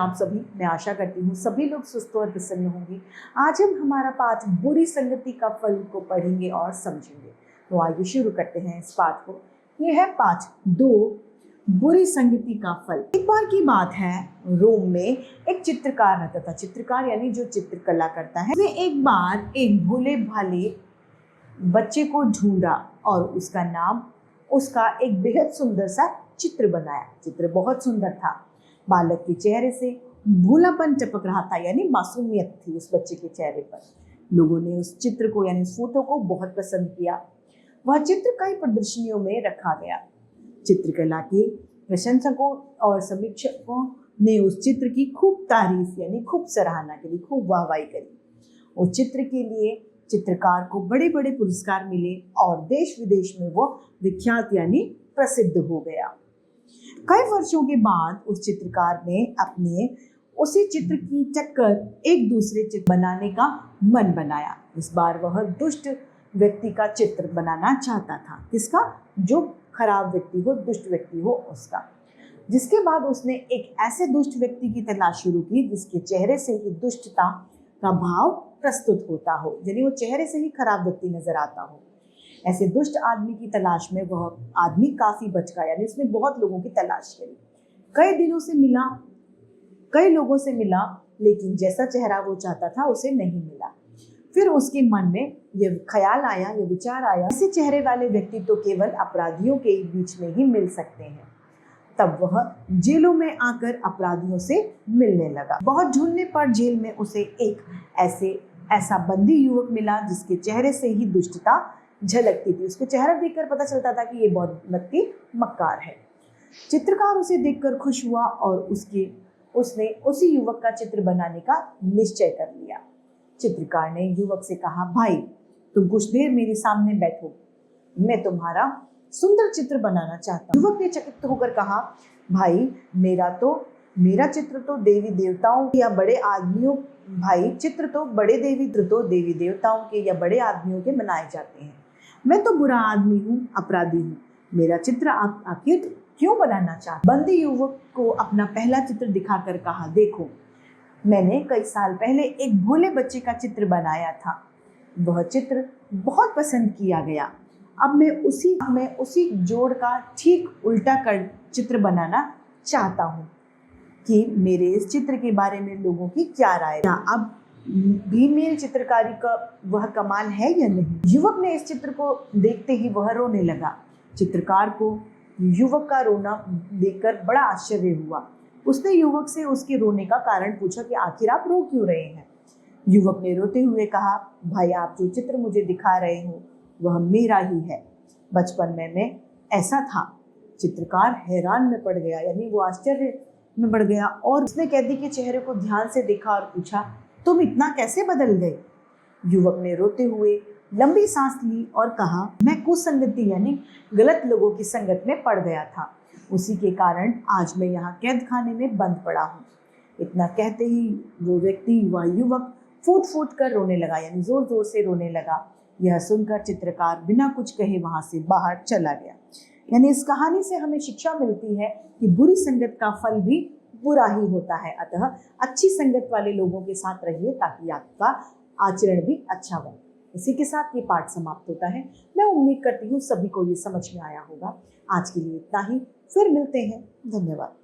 आप सभी, मैं आशा करती हूँ सभी लोग स्वस्थ और प्रसन्न होंगे। आज हम हमारा पाठ बुरी संगति का फल को पढ़ेंगे और समझेंगे। तो आइए शुरू करते हैं इस पाठ को। यह है पाठ 2, बुरी संगति का फल। एक बार की बात है, रोम में एक चित्रकार रहता था। चित्रकार यानी जो चित्रकला करता है। उसने एक बार एक भोले भाले बच्चे को ढूंढा और उसका एक बेहद सुंदर सा चित्र बनाया। चित्र बहुत सुंदर था। बालक के चेहरे से भोलापन टपक रहा था, यानी मासूमियत थी उस बच्चे के चेहरे पर। लोगों ने उस चित्र को यानी उस फोटो को बहुत पसंद किया। वह चित्र कई प्रदर्शनियों में रखा गया। चित्रकला के प्रशंसकों और समीक्षकों ने उस चित्र की खूब तारीफ यानी खूब सराहना करी, खूब वाहवाही करी। उस चित्र के लिए चित्रकार को बड़े बड़े पुरस्कार मिले और देश विदेश में वो विख्यात यानी प्रसिद्ध हो गया। कई वर्षों के बाद उस चित्रकार ने अपने उसी चित्र की टक्कर एक दूसरे चित्र बनाने का मन बनाया। इस बार वह दुष्ट व्यक्ति का चित्र बनाना चाहता था। किसका? जो खराब व्यक्ति हो, दुष्ट व्यक्ति हो उसका। जिसके बाद उसने एक ऐसे दुष्ट व्यक्ति की तलाश शुरू की जिसके चेहरे से ही दुष्टता का भाव प्रस्तुत होता हो, यानी वो चेहरे से ही खराब व्यक्ति नजर आता हो। ऐसे दुष्ट आदमी की तलाश में वह आदमी काफी बचका, यानी उसने बहुत लोगों की तलाश करी। कई लोगों से मिला, लेकिन जैसा चेहरा वो चाहता था उसे नहीं मिला। फिर उसके मन में ये ख्याल आया, ये विचार आया, ऐसे चेहरे वाले व्यक्ति तो केवल अपराधियों के बीच में ही मिल सकते हैं। तब वह जेलों में आकर अपराधियों से मिलने लगा। बहुत ढूंढने पर जेल में उसे एक ऐसा बंदी युवक मिला जिसके चेहरे से ही दुष्टता झलकती थी। उसको चेहरा देखकर पता चलता था कि ये बहुत व्यक्ति मक्कार है। चित्रकार उसे देखकर खुश हुआ और उसने उसी युवक का चित्र बनाने का निश्चय कर लिया। चित्रकार ने युवक से कहा, भाई तुम कुछ देर मेरे सामने बैठो, मैं तुम्हारा सुंदर चित्र बनाना चाहता हूँ। युवक ने चकित होकर कहा, भाई मेरा चित्र तो देवी देवताओं या बड़े आदमियों देवी देवताओं के या बड़े आदमियों के बनाए जाते हैं। मैं तो बुरा आदमी हूँ, अपराधी हूँ। मेरा चित्र आप आखिर क्यों बनाना चाहते? बंदी युवक को अपना पहला चित्र दिखाकर कहा, देखो मैंने कई साल पहले एक भोले बच्चे का चित्र बनाया था। वह चित्र बहुत पसंद किया गया। अब मैं उसी जोड़ का ठीक उल्टा कर चित्र बनाना चाहता हूँ कि मेरे इस चित्र के बारे में लोगों की क्या राय है। अब भी मेरी चित्रकारी का वह कमाल है या नहीं? युवक ने इस चित्र को देखते ही वह रोने लगा। चित्रकार को युवक का रोना देखकर बड़ा आश्चर्य हुआ। उसने युवक से उसके रोने का कारण पूछा कि आखिर आप रो क्यों रहे हैं? युवक ने रोते हुए कहा, भाई आप जो चित्र मुझे दिखा रहे हो वह मेरा ही है। बचपन में मैं ऐसा था। चित्रकार हैरान में पड़ गया, यानी वो आश्चर्य में बढ़ गया और उसने कैदी के चेहरे को ध्यान से देखा और पूछा, तुम इतना कैसे बदल गए? युवक ने रोते हुए लंबी सांस ली और कहा, मैं कुसंगति यानी गलत लोगों की संगत में पड़ गया था। उसी के कारण आज मैं यहाँ कैद खाने में बंद पड़ा हूँ। इतना कहते ही वह युवक फूट फूट कर रोने लगा, यानी जोर जोर से रोने लगा। यह सुनकर चित्रकार बिना कुछ कहे वहां से बाहर चला गया। यानी इस कहानी से हमें शिक्षा मिलती है कि बुरी संगत का फल भी बुरा ही होता है। अतः अच्छी संगत वाले लोगों के साथ रहिए ताकि आपका आचरण भी अच्छा बने। इसी के साथ ये पाठ समाप्त होता है। मैं उम्मीद करती हूँ सभी को ये समझ में आया होगा। आज के लिए इतना ही, फिर मिलते हैं। धन्यवाद।